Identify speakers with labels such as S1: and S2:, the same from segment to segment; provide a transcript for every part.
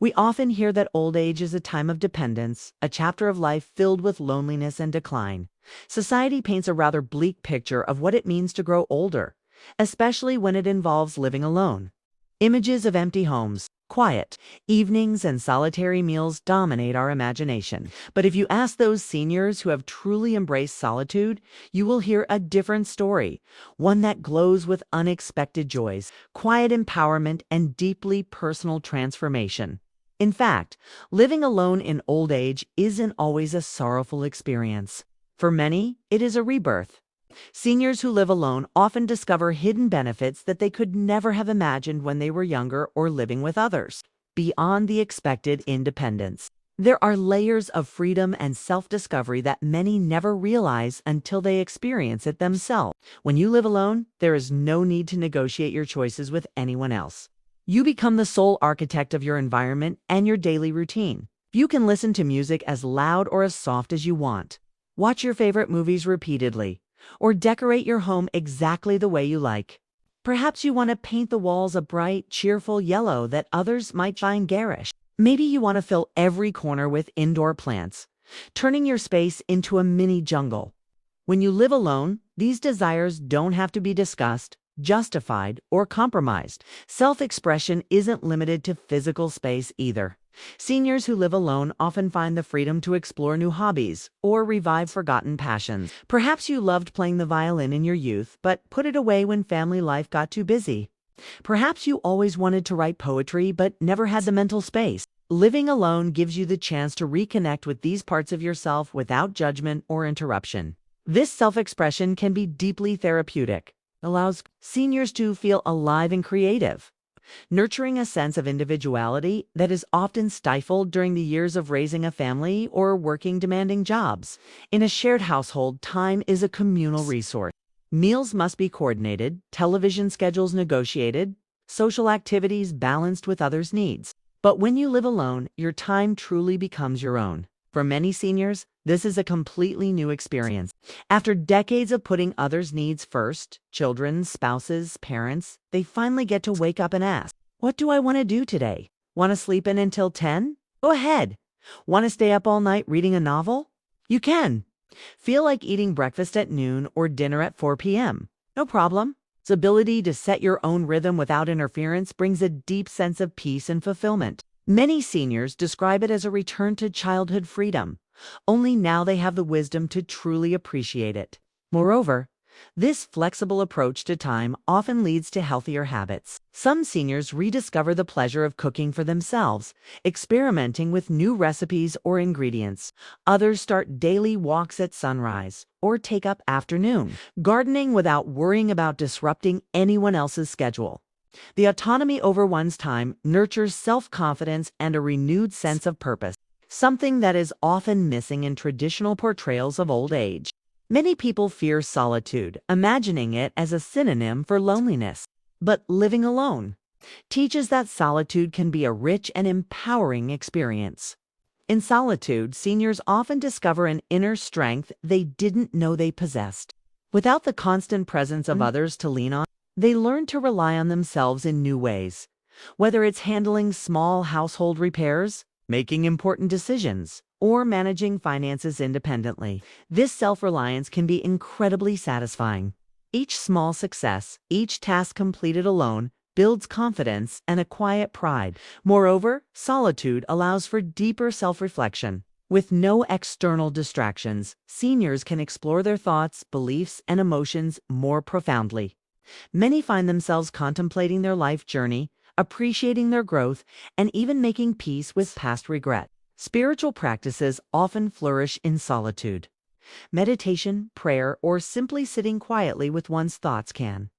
S1: We often hear that old age is a time of dependence, a chapter of life filled with loneliness and decline. Society paints a rather bleak picture of what it means to grow older, especially when it involves living alone. Images of empty homes, quiet evenings, and solitary meals dominate our imagination. But if you ask those seniors who have truly embraced solitude, you will hear a different story, one that glows with unexpected joys, quiet empowerment, and deeply personal transformation. In fact, living alone in old age isn't always a sorrowful experience. For many, it is a rebirth. Seniors who live alone often discover hidden benefits that they could never have imagined when they were younger or living with others. Beyond the expected independence, there are layers of freedom and self-discovery that many never realize until they experience it themselves. When you live alone, there is no need to negotiate your choices with anyone else. You become the sole architect of your environment and your daily routine. You can listen to music as loud or as soft as you want, watch your favorite movies repeatedly, or decorate your home exactly the way you like. Perhaps you want to paint the walls a bright, cheerful yellow that others might find garish. Maybe you want to fill every corner with indoor plants, turning your space into a mini jungle. When you live alone, these desires don't have to be discussed, justified, or compromised. Self-expression isn't limited to physical space either. Seniors who live alone often find the freedom to explore new hobbies or revive forgotten passions. Perhaps you loved playing the violin in your youth, but put it away when family life got too busy. Perhaps you always wanted to write poetry, but never had the mental space. Living alone gives you the chance to reconnect with these parts of yourself without judgment or interruption. This self-expression can be deeply therapeutic, allows seniors to feel alive and creative, nurturing a sense of individuality that is often stifled during the years of raising a family or working demanding jobs. In a shared household, time is a communal resource. Meals must be coordinated, television schedules negotiated, social activities balanced with others' needs. But when you live alone, your time truly becomes your own. For many seniors, this is a completely new experience. After decades of putting others' needs first, children, spouses, parents, they finally get to wake up and ask, what do I want to do today? Want to sleep in until 10? Go ahead. Want to stay up all night reading a novel? You can. Feel like eating breakfast at noon or dinner at 4 p.m.? No problem. Its ability to set your own rhythm without interference brings a deep sense of peace and fulfillment. Many seniors describe it as a return to childhood freedom, only now they have the wisdom to truly appreciate it. Moreover, this flexible approach to time often leads to healthier habits. Some seniors rediscover the pleasure of cooking for themselves, experimenting with new recipes or ingredients. Others start daily walks at sunrise or take up afternoon gardening without worrying about disrupting anyone else's schedule. The autonomy over one's time nurtures self-confidence and a renewed sense of purpose, something that is often missing in traditional portrayals of old age. Many people fear solitude, imagining it as a synonym for loneliness. But living alone teaches that solitude can be a rich and empowering experience. In solitude, seniors often discover an inner strength they didn't know they possessed. Without the constant presence of others to lean on, they learn to rely on themselves in new ways. Whether it's handling small household repairs, making important decisions, or managing finances independently, this self-reliance can be incredibly satisfying. Each small success, each task completed alone, builds confidence and a quiet pride. Moreover, solitude allows for deeper self-reflection. With no external distractions, seniors can explore their thoughts, beliefs, and emotions more profoundly. Many find themselves contemplating their life journey, appreciating their growth, and even making peace with past regret. Spiritual practices often flourish in solitude. Meditation, prayer, or simply sitting quietly with one's thoughts can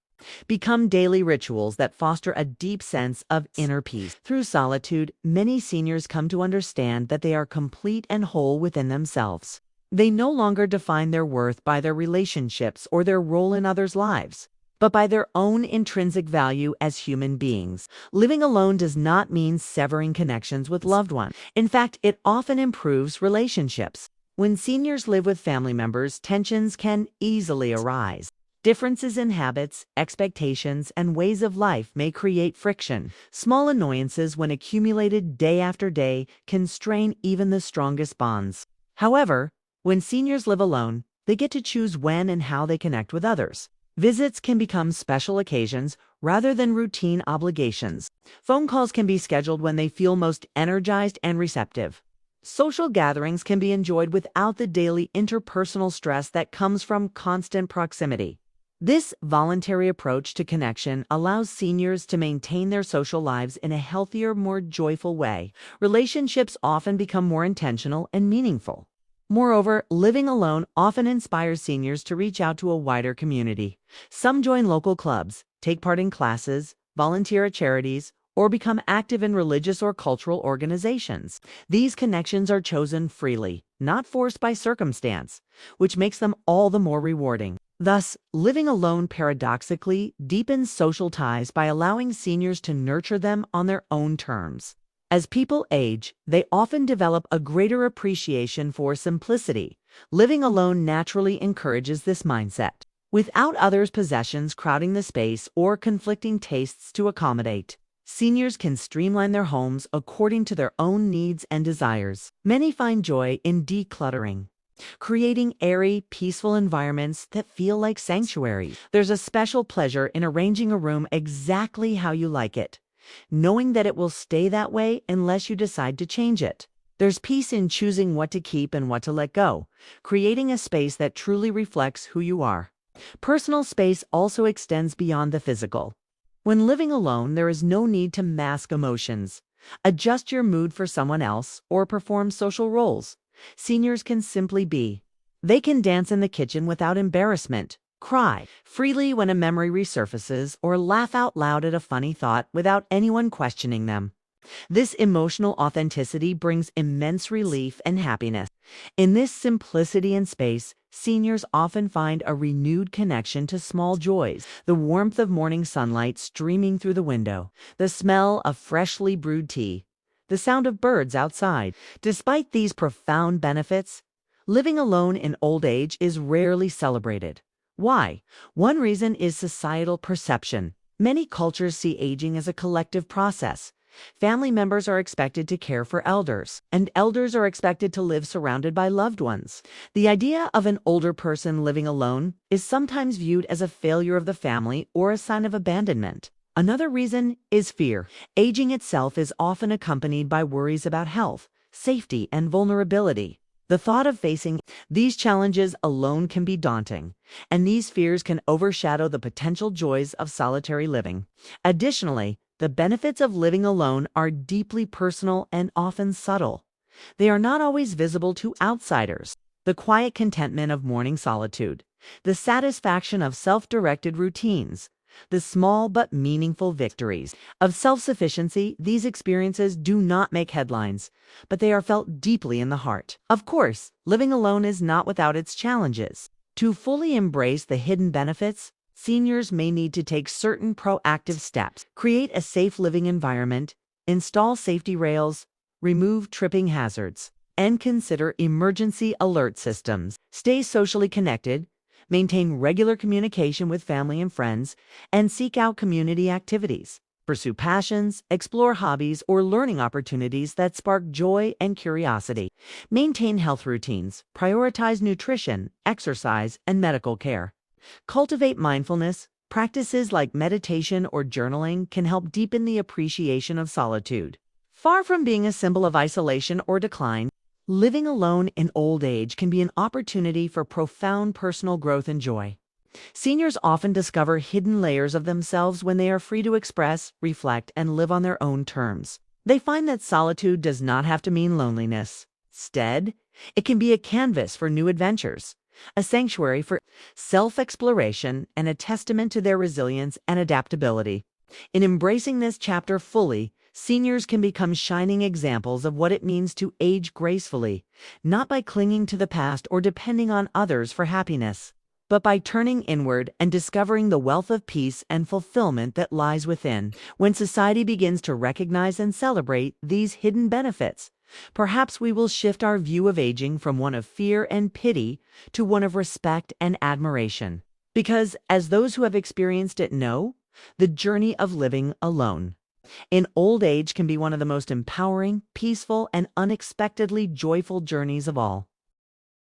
S1: become daily rituals that foster a deep sense of inner peace. Through solitude, many seniors come to understand that they are complete and whole within themselves. They no longer define their worth by their relationships or their role in others' lives, but by their own intrinsic value as human beings. Living alone does not mean severing connections with loved ones. In fact, it often improves relationships. When seniors live with family members, tensions can easily arise. Differences in habits, expectations, and ways of life may create friction. Small annoyances, when accumulated day after day, can strain even the strongest bonds. However, when seniors live alone, they get to choose when and how they connect with others. Visits can become special occasions rather than routine obligations. Phone calls can be scheduled when they feel most energized and receptive. Social gatherings can be enjoyed without the daily interpersonal stress that comes from constant proximity. This voluntary approach to connection allows seniors to maintain their social lives in a healthier, more joyful way. Relationships often become more intentional and meaningful. Moreover, living alone often inspires seniors to reach out to a wider community. Some join local clubs, take part in classes, volunteer at charities, or become active in religious or cultural organizations. These connections are chosen freely, not forced by circumstance, which makes them all the more rewarding. Thus, living alone paradoxically deepens social ties by allowing seniors to nurture them on their own terms. As people age, they often develop a greater appreciation for simplicity. Living alone naturally encourages this mindset, without others' possessions crowding the space or conflicting tastes to accommodate. Seniors can streamline their homes according to their own needs and desires. Many find joy in decluttering, creating airy, peaceful environments that feel like sanctuaries. There's a special pleasure in arranging a room exactly how you like it, knowing that it will stay that way unless you decide to change it. There's peace in choosing what to keep and what to let go, creating a space that truly reflects who you are. Personal space also extends beyond the physical. When living alone, there is no need to mask emotions, adjust your mood for someone else, or perform social roles. Seniors can simply be. They can dance in the kitchen without embarrassment, cry freely when a memory resurfaces, or laugh out loud at a funny thought without anyone questioning them. This emotional authenticity brings immense relief and happiness. In this simplicity and space, seniors often find a renewed connection to small joys: the warmth of morning sunlight streaming through the window, the smell of freshly brewed tea, the sound of birds outside. Despite these profound benefits, living alone in old age is rarely celebrated. Why? One reason is societal perception. Many cultures see aging as a collective process. Family members are expected to care for elders, and elders are expected to live surrounded by loved ones. The idea of an older person living alone is sometimes viewed as a failure of the family or a sign of abandonment. Another reason is fear. Aging itself is often accompanied by worries about health, safety, and vulnerability. The thought of facing these challenges alone can be daunting, and these fears can overshadow the potential joys of solitary living. Additionally, the benefits of living alone are deeply personal and often subtle. They are not always visible to outsiders. The quiet contentment of morning solitude, the satisfaction of self-directed routines, the small but meaningful victories of self-sufficiency, these experiences do not make headlines, but they are felt deeply in the heart. Of course, living alone is not without its challenges. To fully embrace the hidden benefits, seniors may need to take certain proactive steps: create a safe living environment, install safety rails, remove tripping hazards, and consider emergency alert systems. Stay socially connected, maintain regular communication with family and friends, and seek out community activities. Pursue passions, explore hobbies, or learning opportunities that spark joy and curiosity. Maintain health routines, prioritize nutrition, exercise, and medical care. Cultivate mindfulness. Practices like meditation or journaling can help deepen the appreciation of solitude. Far from being a symbol of isolation or decline, living alone in old age can be an opportunity for profound personal growth and joy. Seniors often discover hidden layers of themselves when they are free to express, reflect, and live on their own terms. They find that solitude does not have to mean loneliness. Instead, it can be a canvas for new adventures, a sanctuary for self-exploration, and a testament to their resilience and adaptability. In embracing this chapter fully, seniors can become shining examples of what it means to age gracefully, not by clinging to the past or depending on others for happiness, but by turning inward and discovering the wealth of peace and fulfillment that lies within. When society begins to recognize and celebrate these hidden benefits, perhaps we will shift our view of aging from one of fear and pity to one of respect and admiration. Because, as those who have experienced it know, the journey of living alone in old age can be one of the most empowering, peaceful, and unexpectedly joyful journeys of all.